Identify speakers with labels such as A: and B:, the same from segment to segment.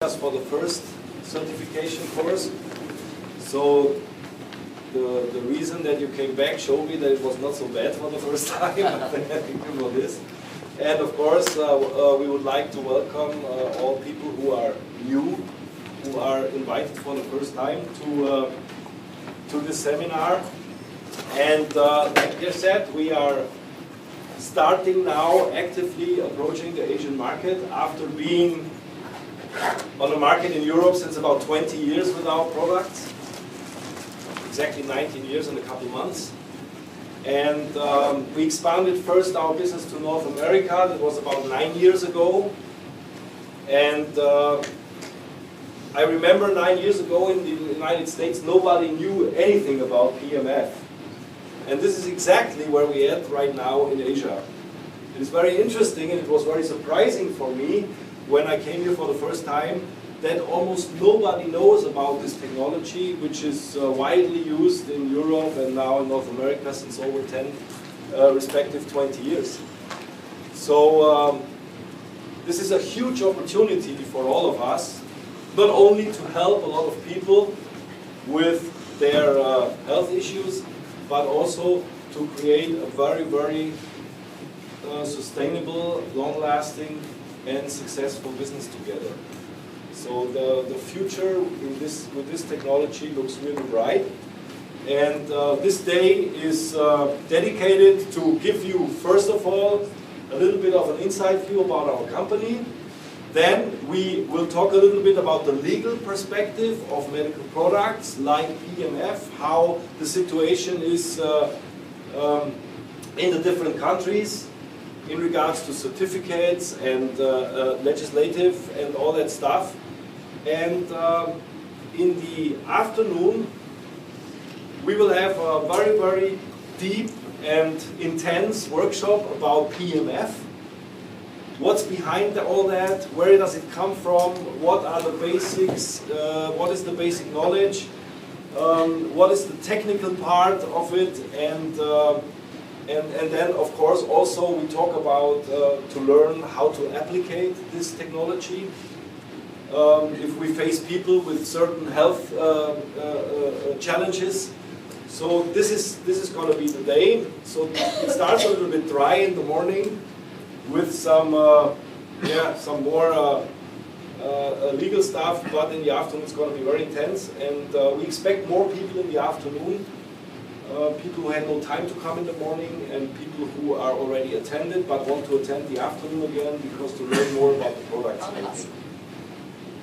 A: For the first certification course. So the reason that you came back showed me that it was not so bad for the first time. Thank you for this. And of course, we would like to welcome all people who are new, who are invited for the first time to this seminar. And like I said, we are starting now actively approaching the Asian market after being on the market in Europe since about 20 years with our products. Exactly 19 years and a couple months. And we expanded first our business to North America. That was about 9 years ago. And I remember 9 years ago in the United States, nobody knew anything about PEMF. And this is exactly where we are at right now in Asia. It is very interesting, and it was very surprising for me when I came here for the first time that almost nobody knows about this technology, which is widely used in Europe and now in North America since over 10, respective 20 years. So this is a huge opportunity for all of us, not only to help a lot of people with their health issues, but also to create a very, very sustainable, long-lasting and successful business together. So the future in with this technology looks really bright. And this day is dedicated to give you, first of all, a little bit of an inside view about our company. Then we will talk a little bit about the legal perspective of medical products like PEMF, how the situation is in the different countries in regards to certificates and legislative and all that stuff. And in the afternoon, we will have a very, very deep and intense workshop about PEMF. What's behind all that? Where does it come from? What are the basics? What is the basic knowledge? What is the technical part of it? And then, of course, also we talk about to learn how to applicate this technology. If we face people with certain health challenges. So this is going to be the day. So it starts a little bit dry in the morning with some more legal stuff, but in the afternoon it's going to be very intense. And we expect more people in the afternoon. People who had no time to come in the morning, and people who are already attended but want to attend the afternoon again because to learn more about the products.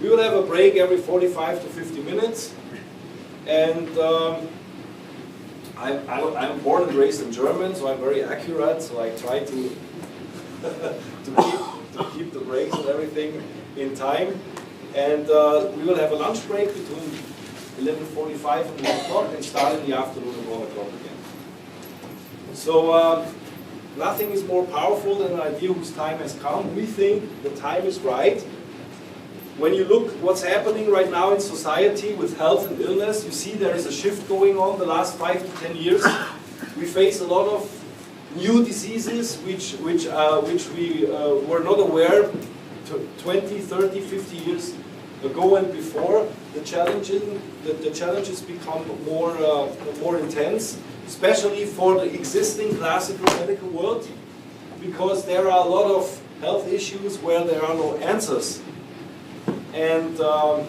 A: We will have a break every 45 to 50 minutes. And I'm born and raised in German, so I'm very accurate. So I try to keep the breaks and everything in time. And we will have a lunch break between 11:45 and 1 o'clock and start in the afternoon at 1 o'clock again. So nothing is more powerful than an idea whose time has come. We think the time is right. When you look what's happening right now in society with health and illness, you see there is a shift going on the last 5 to 10 years. We face a lot of new diseases which we were not aware 20, 30, 50 years ago and before. The challenges become more intense, especially for the existing classical medical world, because there are a lot of health issues where there are no answers. And on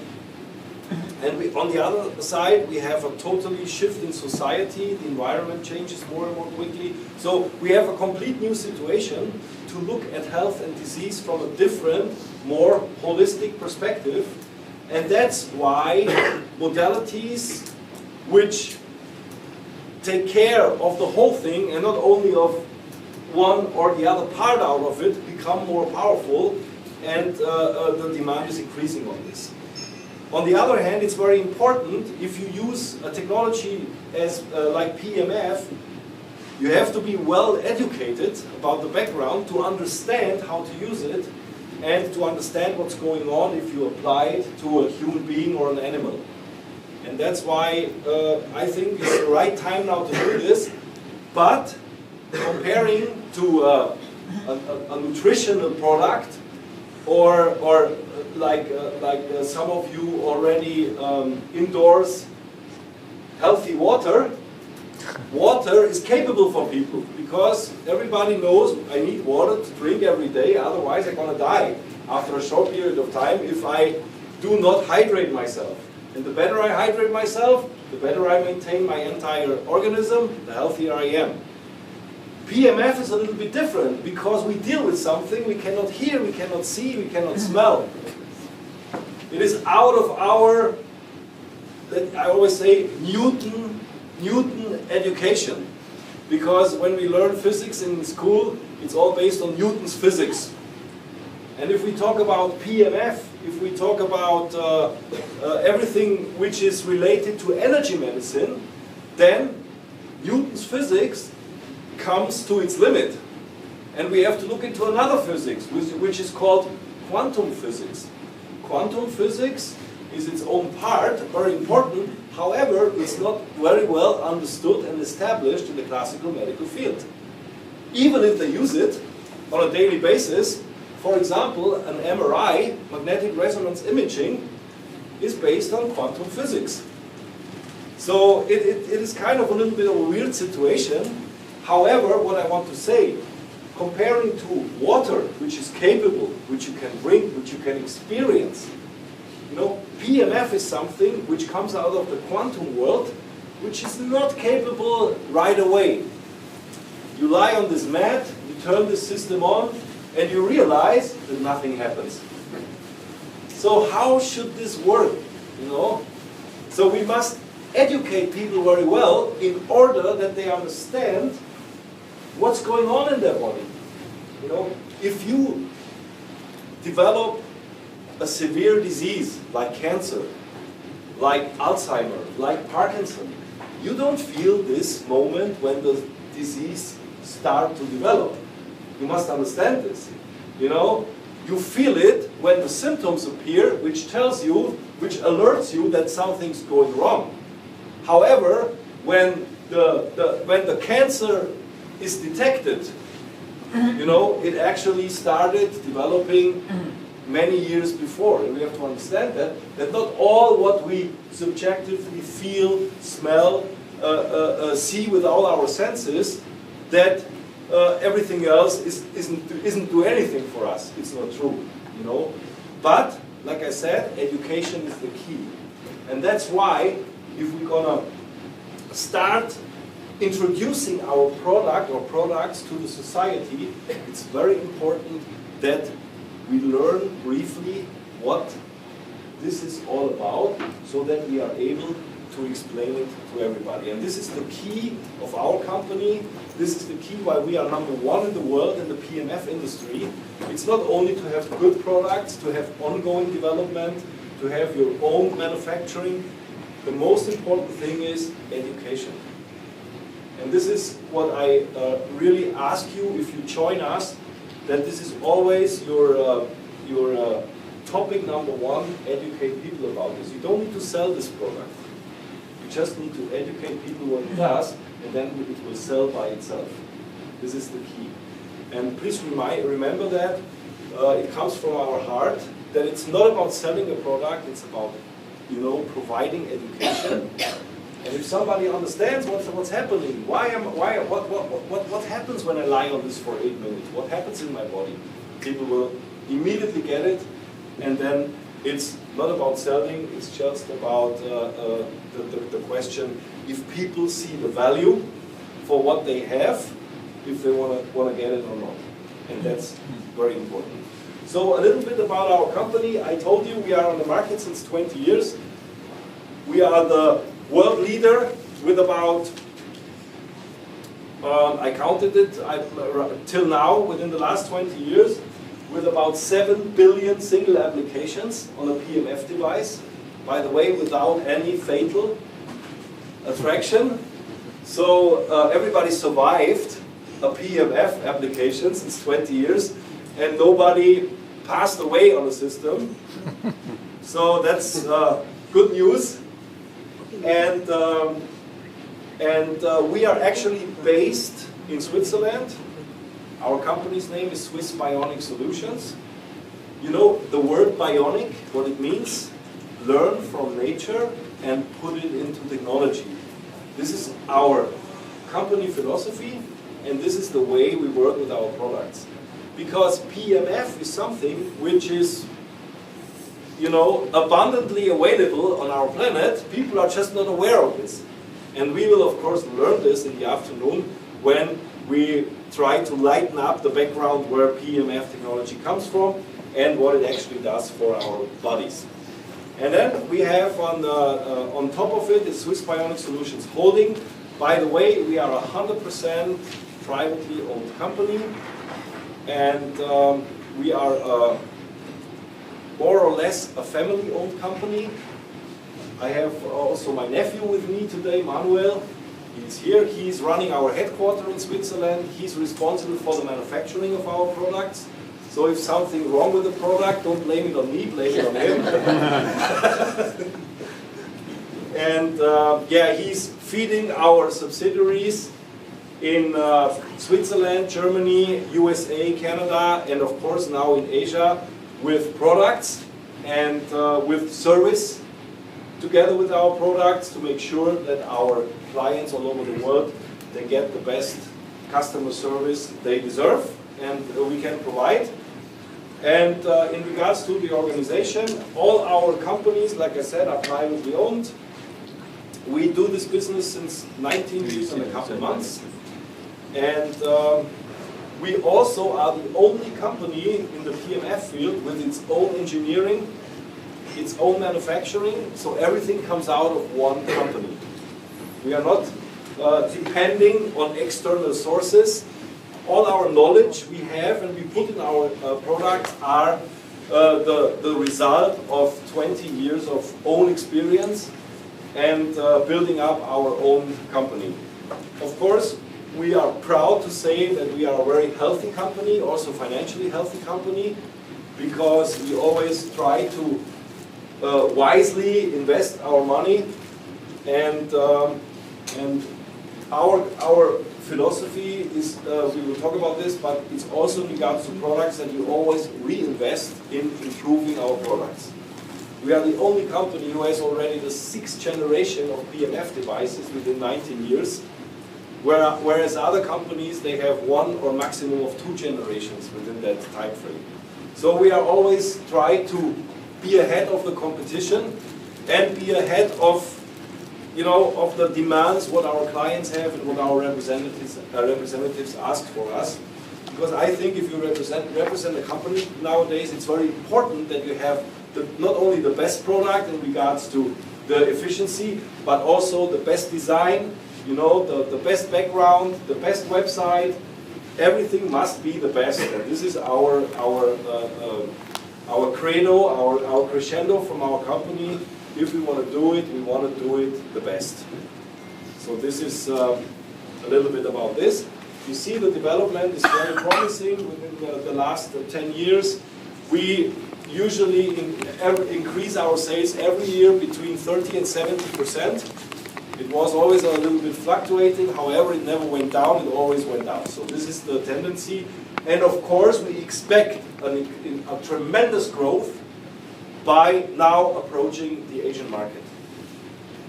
A: the other side, we have a totally shift in society. The environment changes more and more quickly. So we have a complete new situation to look at health and disease from a different, more holistic perspective. And that's why modalities which take care of the whole thing and not only of one or the other part out of it become more powerful, and the demand is increasing on this. On the other hand, it's very important if you use a technology as like PEMF, you have to be well educated about the background to understand how to use it and to understand what's going on if you apply it to a human being or an animal. And that's why I think it's the right time now to do this. But comparing to a nutritional product or some of you already endorse healthy water. Water is capable for people because everybody knows I need water to drink every day, otherwise I'm going to die after a short period of time if I do not hydrate myself. And the better I hydrate myself, the better I maintain my entire organism, the healthier I am. PEMF is a little bit different because we deal with something we cannot hear, we cannot see, we cannot smell. It is out of our, I always say, Newton education. Because when we learn physics in school, it's all based on Newton's physics. And if we talk about PEMF, if we talk about everything which is related to energy medicine, then Newton's physics comes to its limit. And we have to look into another physics, which is called quantum physics. Quantum physics is its own part, very important. However, it's not very well understood and established in the classical medical field. Even if they use it on a daily basis, for example, an MRI, magnetic resonance imaging, is based on quantum physics. So it is kind of a little bit of a weird situation. However, what I want to say, comparing to water, which is capable, which you can drink, which you can experience, you know, PEMF is something which comes out of the quantum world, which is not capable right away. You lie on this mat, you turn this system on, and you realize that nothing happens. So how should this work? You know? So we must educate people very well in order that they understand what's going on in their body. You know, if you develop a severe disease like cancer, like Alzheimer, like Parkinson, you don't feel this moment when the disease starts to develop. You must understand this. You know, you feel it when the symptoms appear, which tells you, which alerts you that something's going wrong. However, when the cancer is detected, you know, it actually started developing many years before. And we have to understand that not all what we subjectively feel, smell, see with all our senses, that everything else isn't do anything for us. It's not true, you know. But, like I said, education is the key. And that's why, if we're gonna start introducing our product or products to the society, it's very important that we learn briefly what this is all about so that we are able to explain it to everybody. And this is the key of our company. This is the key why we are #1 in the world in the PEMF industry. It's not only to have good products, to have ongoing development, to have your own manufacturing. The most important thing is education. And this is what I really ask you if you join us, that this is always your topic #1, educate people about this. You don't need to sell this product. You just need to educate people what it does, and then it will sell by itself. This is the key. And please remember that it comes from our heart, that it's not about selling a product, it's about, you know, providing education. And if somebody understands what's happening, what happens when I lie on this for 8 minutes? What happens in my body? People will immediately get it, and then it's not about selling, it's just about the question if people see the value for what they have, if they want to get it or not. And that's very important. So a little bit about our company. I told you we are on the market since 20 years. We are the world leader with about, I counted it till now, within the last 20 years, with about 7 billion single applications on a PEMF device. By the way, without any fatal attraction. So everybody survived a PEMF application since 20 years, and nobody passed away on the system. So that's good news. And we are actually based in Switzerland. Our company's name is Swiss Bionic Solutions. You know, the word bionic, what it means? Learn from nature and put it into technology. This is our company philosophy, and this is the way we work with our products. Because PEMF is something which is, you know, abundantly available on our planet. People are just not aware of this. And we will, of course, learn this in the afternoon when we try to lighten up the background where PEMF technology comes from and what it actually does for our bodies. And then we have on top of it is Swiss Bionic Solutions Holding. By the way, we are a 100% privately owned company, and we are more or less a family-owned company. I have also my nephew with me today, Manuel. He's here. He's running our headquarters in Switzerland. He's responsible for the manufacturing of our products. So if something's wrong with the product, don't blame it on me, blame it on him. And yeah, he's feeding our subsidiaries in Switzerland, Germany, USA, Canada, and of course now in Asia with products and with service together with our products to make sure that our clients all over the world, they get the best customer service they deserve and we can provide. And in regards to the organization, all our companies, like I said, are privately owned. We do this business since 19 years and a couple of months. And we also are the only company in the PMF field with its own engineering, its own manufacturing, so everything comes out of one company. We are not depending on external sources. All our knowledge we have and we put in our products are the result of 20 years of own experience and building up our own company. Of course, we are proud to say that we are a very healthy company, also financially healthy company, because we always try to wisely invest our money, and our philosophy is, we will talk about this, but it's also in regards to products that you always reinvest in improving our products. We are the only company who has already the 6th generation of PMF devices within 19 years, whereas other companies, they have 1 or maximum of 2 generations within that time frame. So we are always trying to be ahead of the competition and be ahead of, you know, of the demands what our clients have and what our representatives ask for us. Because I think if you represent a company nowadays, it's very important that you have not only the best product in regards to the efficiency, but also the best design, you know, the best background, the best website. Everything must be the best. And this is our credo, our crescendo from our company. If we want to do it, we want to do it the best. So this is a little bit about this. You see the development is very promising within the last 10 years. We usually increase our sales every year between 30 and 70%. It was always a little bit fluctuating, however it never went down, it always went up. So this is the tendency. And of course we expect a tremendous growth by now approaching the Asian market.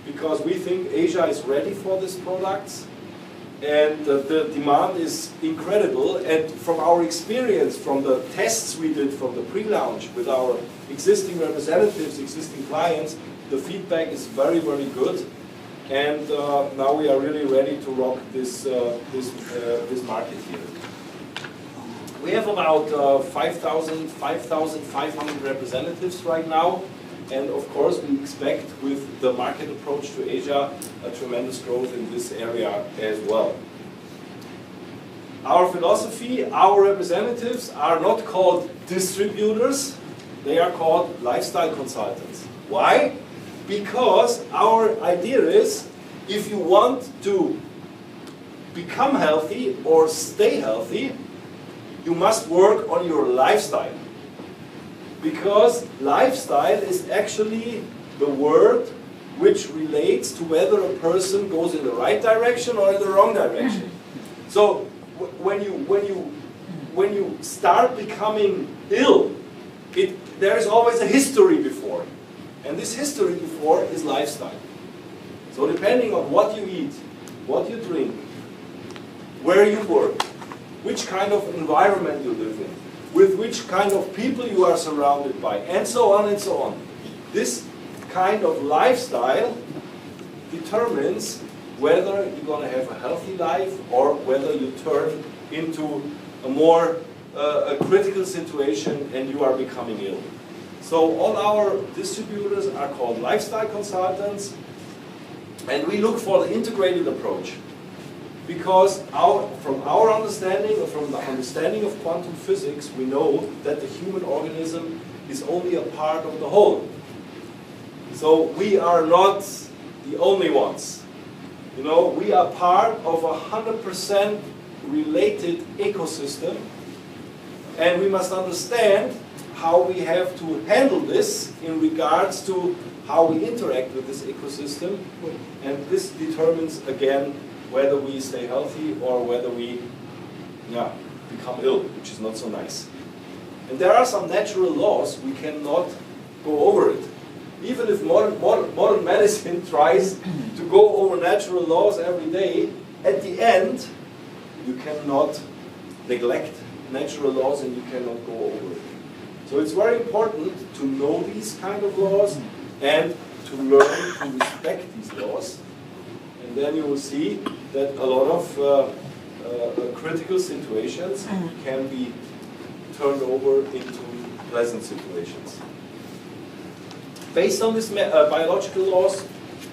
A: Because we think Asia is ready for these products and the demand is incredible. And from our experience, from the tests we did from the pre-launch with our existing representatives, existing clients, the feedback is very, very good. And now we are really ready to rock this market here. We have about 5,500 representatives right now, and of course we expect with the market approach to Asia a tremendous growth in this area as well. Our philosophy, our representatives are not called distributors, they are called lifestyle consultants. Why? Because our idea is, if you want to become healthy or stay healthy, you must work on your lifestyle. Because lifestyle is actually the word which relates to whether a person goes in the right direction or in the wrong direction. So when you start becoming ill, there is always a history before. And this history before is lifestyle. So depending on what you eat, what you drink, where you work, which kind of environment you live in, with which kind of people you are surrounded by, and so on and so on. This kind of lifestyle determines whether you're going to have a healthy life or whether you turn into a more a critical situation and you are becoming ill. So all our distributors are called lifestyle consultants, and we look for the integrated approach. Because from our understanding, or from the understanding of quantum physics, we know that the human organism is only a part of the whole. So we are not the only ones. You know, we are part of a 100% related ecosystem, and we must understand how we have to handle this in regards to how we interact with this ecosystem, and this determines again whether we stay healthy or whether we become ill, which is not so nice. And there are some natural laws, we cannot go over it. Even if modern medicine tries to go over natural laws every day, at the end, you cannot neglect natural laws and you cannot go over it. So it's very important to know these kind of laws and to learn to respect these laws. And then you will see that a lot of critical situations can be turned over into pleasant situations. Based on these biological laws,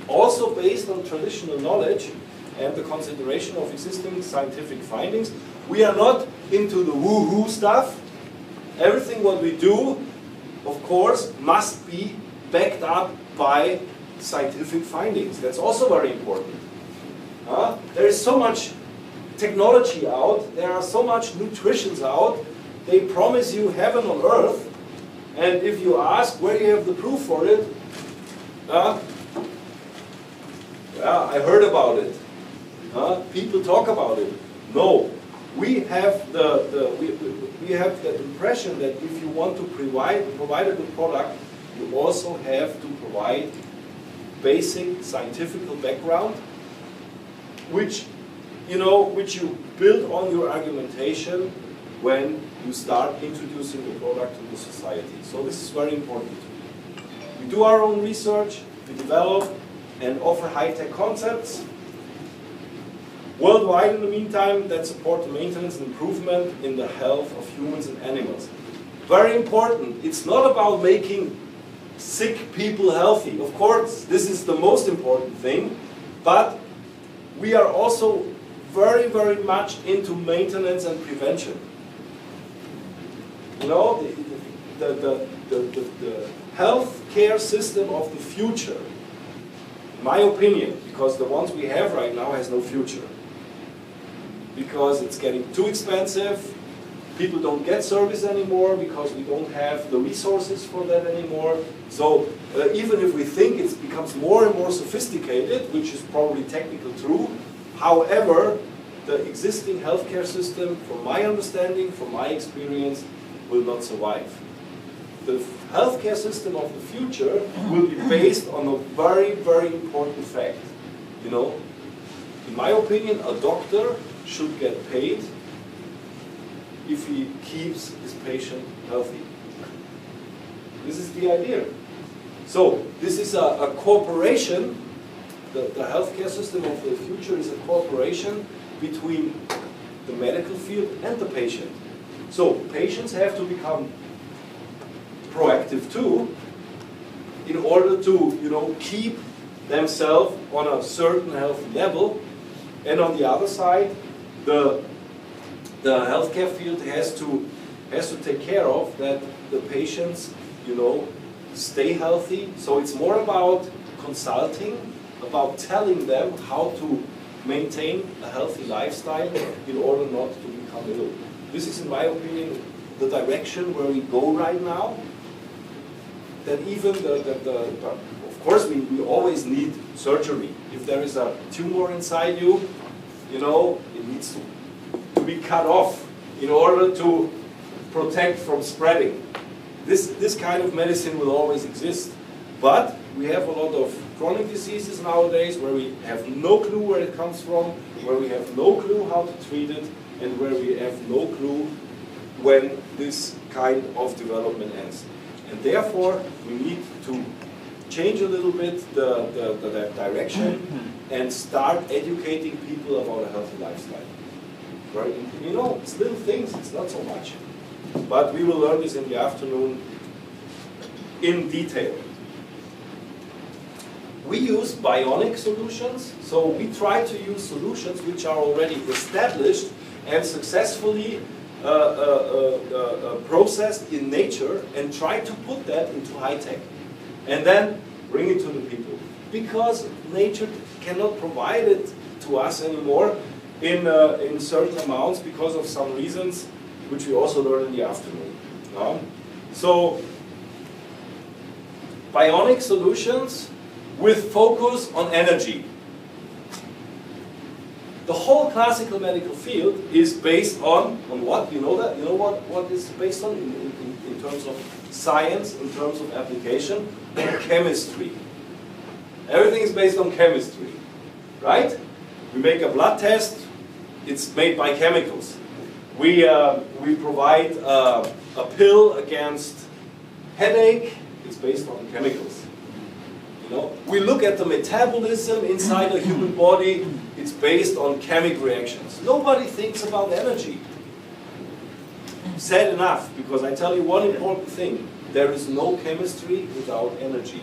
A: also based on traditional knowledge and the consideration of existing scientific findings, we are not into the woo-hoo stuff. Everything what we do, of course, must be backed up by scientific findings. That's also very important. There is so much technology out, there are so much nutritions out, they promise you heaven on earth, and if you ask where you have the proof for it, I heard about it. People talk about it. No, we have we have the impression that if you want to provide a good product, you also have to provide basic scientific background, which you build on your argumentation when you start introducing the product to the society. So this is very important. We do our own research, we develop and offer high-tech concepts worldwide in the meantime that support the maintenance and improvement in the health of humans and animals. Very important, it's not about making sick people healthy. Of course, this is the most important thing, but we are also very, very much into maintenance and prevention. You know, the health care system of the future, in my opinion, because the ones we have right now has no future. Because it's getting too expensive, people don't get service anymore because we don't have the resources for that anymore. So even if we think it becomes more and more sophisticated, which is probably technically true, however, the existing healthcare system, from my understanding, from my experience, will not survive. The healthcare system of the future will be based on a very, very important fact. You know, in my opinion, a doctor should get paid if he keeps his patient healthy. This is the idea. So this is a cooperation. The healthcare system of the future is a cooperation between the medical field and the patient. So patients have to become proactive too in order to keep themselves on a certain health level, and on the other side, the healthcare field has to take care of that the patients stay healthy. So it's more about consulting, about telling them how to maintain a healthy lifestyle in order not to become ill. This is, in my opinion, the direction where we go right now. That even of course, we always need surgery. If there is a tumor inside you, it needs to be cut off in order to protect from spreading. This kind of medicine will always exist. But we have a lot of chronic diseases nowadays where we have no clue where it comes from, where we have no clue how to treat it, and where we have no clue when this kind of development ends. And therefore, we need to change a little bit the direction and start educating people about a healthy lifestyle. Right? You know, it's little things, it's not so much. But we will learn this in the afternoon in detail. We use bionic solutions, so we try to use solutions which are already established and successfully processed in nature and try to put that into high tech and then bring it to the people. Because nature cannot provide it to us anymore in certain amounts because of some reasons which we also learn in the afternoon. So, bionic solutions with focus on energy. The whole classical medical field is based on what? You know that? You know what is based on in terms of science, in terms of application? Chemistry. Everything is based on chemistry, right? We make a blood test, it's made by chemicals. We provide a pill against headache, it's based on chemicals. You know, we look at the metabolism inside a human body, it's based on chemical reactions. Nobody thinks about energy. Sad enough, because I tell you one important thing, there is no chemistry without energy.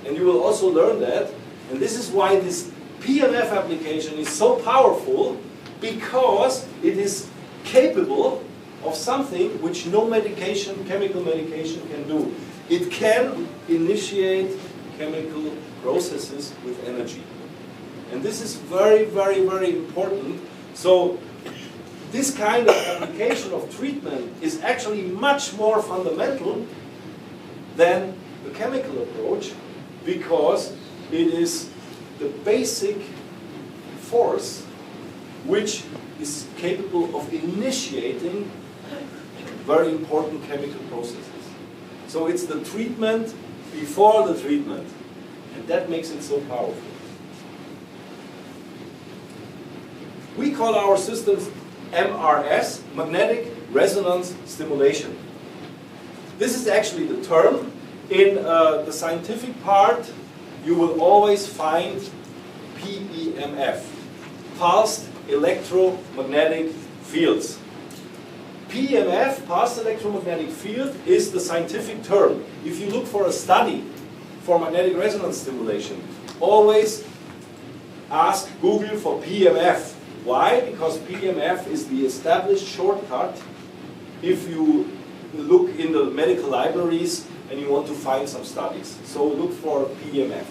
A: And you will also learn that, and this is why this PEMF application is so powerful, because it is capable of something which no medication, chemical medication can do. It can initiate chemical processes with energy. And this is very, very, very important. So this kind of application of treatment is actually much more fundamental than the chemical approach, because it is the basic force which is capable of initiating very important chemical processes. So it's the treatment before the treatment, and that makes it so powerful. We call our systems MRS, magnetic resonance stimulation. This is actually the term. In the scientific part, you will always find PEMF, pulsed electromagnetic fields. PEMF, pulsed electromagnetic field, is the scientific term. If you look for a study for magnetic resonance stimulation, always ask Google for PEMF. Why? Because PEMF is the established shortcut if you look in the medical libraries and you want to find some studies. So look for PEMF.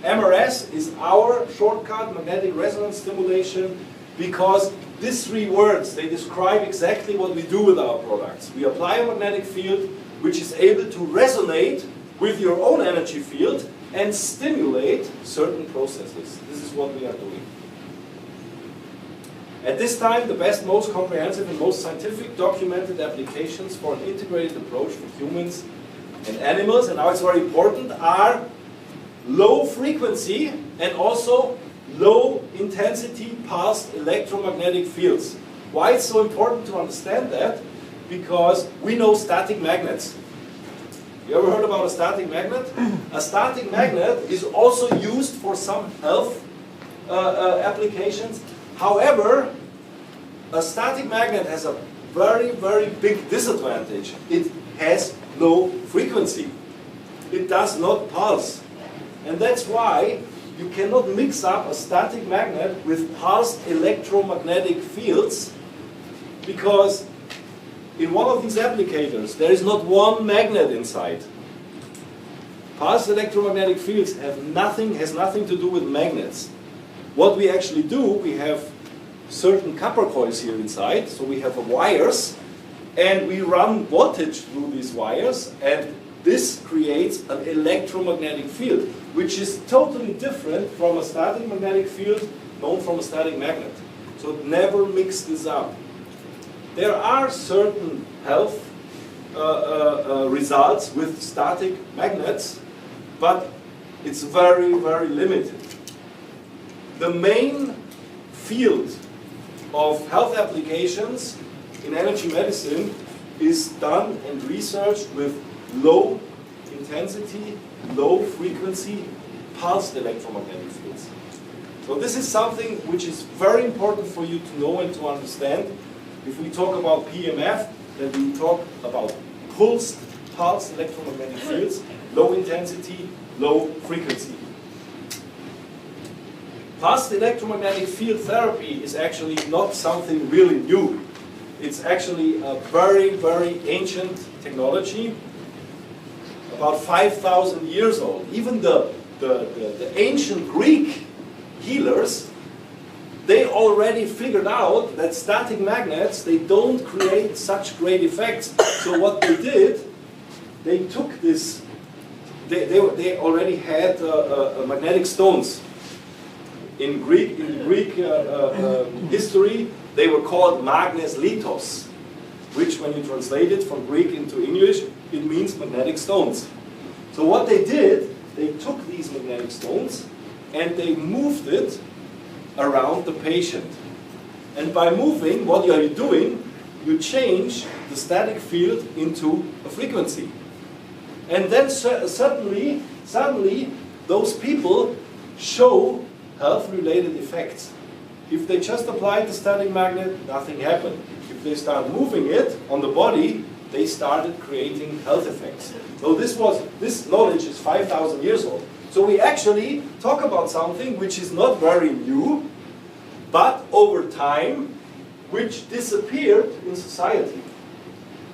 A: MRS is our shortcut, magnetic resonance stimulation, because these three words, they describe exactly what we do with our products. We apply a magnetic field which is able to resonate with your own energy field and stimulate certain processes. This is what we are doing. At this time, the best, most comprehensive and most scientific documented applications for an integrated approach for humans and animals, and now it's very important, are low frequency and also low intensity pulsed electromagnetic fields. Why it's so important to understand that? Because we know static magnets. You ever heard about a static magnet? A static magnet is also used for some health applications. However, a static magnet has a very, very big disadvantage. It has no frequency. It does not pulse. And that's why you cannot mix up a static magnet with pulsed electromagnetic fields, because in one of these applicators there is not one magnet inside. Pulsed electromagnetic fields has nothing to do with magnets. What we actually do, we have certain copper coils here inside, so we have wires, and we run voltage through these wires, and this creates an electromagnetic field, which is totally different from a static magnetic field known from a static magnet. So never mix this up. There are certain health results with static magnets, but it's very, very limited. The main field of health applications in energy medicine is done and researched with low intensity, low frequency, pulsed electromagnetic fields. So this is something which is very important for you to know and to understand. If we talk about PEMF, then we talk about pulsed electromagnetic fields, low intensity, low frequency. Pulsed electromagnetic field therapy is actually not something really new. It's actually a very, very ancient technology, about 5,000 years old. Even the ancient Greek healers, they already figured out that static magnets, they don't create such great effects. So what they did, they took this, they already had magnetic stones. In Greek history, they were called magnes litos, which when you translate it from Greek into English, it means magnetic stones. So what they did, they took these magnetic stones and they moved it around the patient. And by moving, what are you doing? You change the static field into a frequency. And then suddenly, those people show health-related effects. If they just applied the static magnet, nothing happened. If they start moving it on the body, they started creating health effects. So this knowledge is 5,000 years old. So we actually talk about something which is not very new, but over time, which disappeared in society.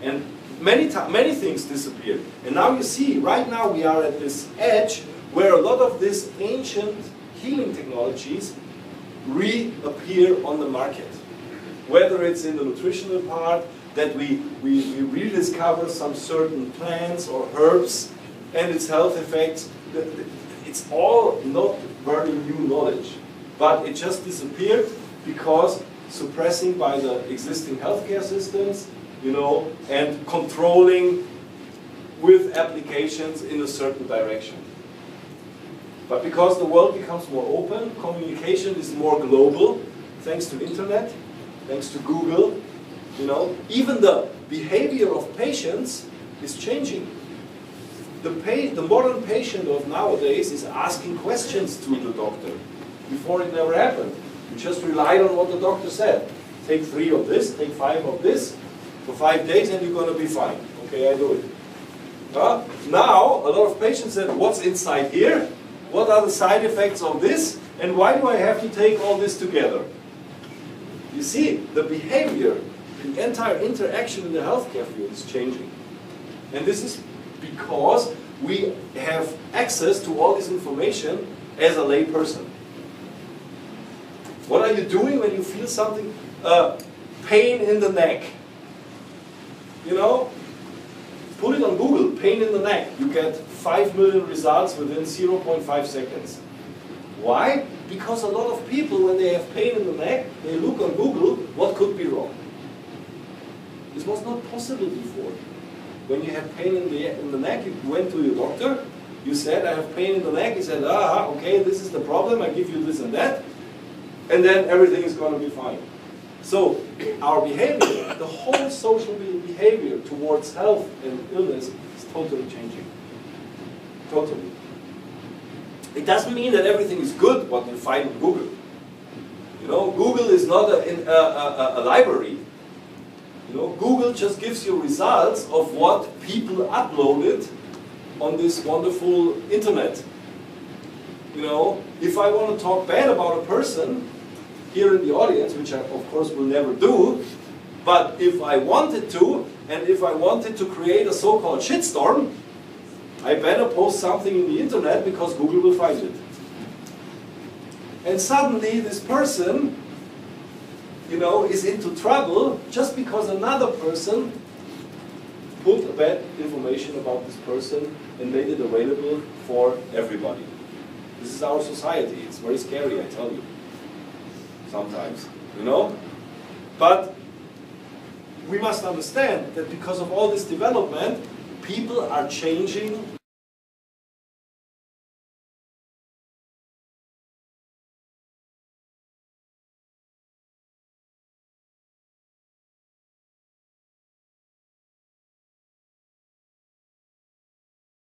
A: And many things disappeared. And now you see, right now we are at this edge where a lot of these ancient healing technologies reappear on the market. Whether it's in the nutritional part, that we rediscover some certain plants or herbs and its health effects. It's all not very new knowledge, but it just disappeared because suppressing by the existing healthcare systems, you know, and controlling with applications in a certain direction. But because the world becomes more open, communication is more global, thanks to internet, thanks to Google, you know, even the behavior of patients is changing. The modern patient of nowadays is asking questions to the doctor. Before it never happened. You just relied on what the doctor said. Take 3 of this, take 5 of this, for 5 days and you're going to be fine. Okay, I do it. Now, a lot of patients said, what's inside here? What are the side effects of this? And why do I have to take all this together? You see, the behavior, the entire interaction in the healthcare field is changing. And this is because we have access to all this information as a lay person. What are you doing when you feel something? Pain in the neck. You know? Put it on Google, pain in the neck. You get 5 million results within 0.5 seconds. Why? Because a lot of people, when they have pain in the neck, they look on Google, what could be wrong? This was not possible before. When you had pain in the neck, you went to your doctor, you said, I have pain in the neck. He said, okay, this is the problem, I give you this and that, and then everything is going to be fine. So our behavior, the whole social behavior towards health and illness is totally changing. Totally. It doesn't mean that everything is good what you find on Google. You know, Google is not a library. You know, Google just gives you results of what people uploaded on this wonderful internet. You know, if I want to talk bad about a person here in the audience, which I of course will never do, but if I wanted to, and if I wanted to create a so-called shitstorm, I better post something in the internet because Google will find it. And suddenly this person, you know, is into trouble just because another person put bad information about this person and made it available for everybody. This is our society. It's very scary, I tell you. Sometimes, you know? But we must understand that because of all this development, people are changing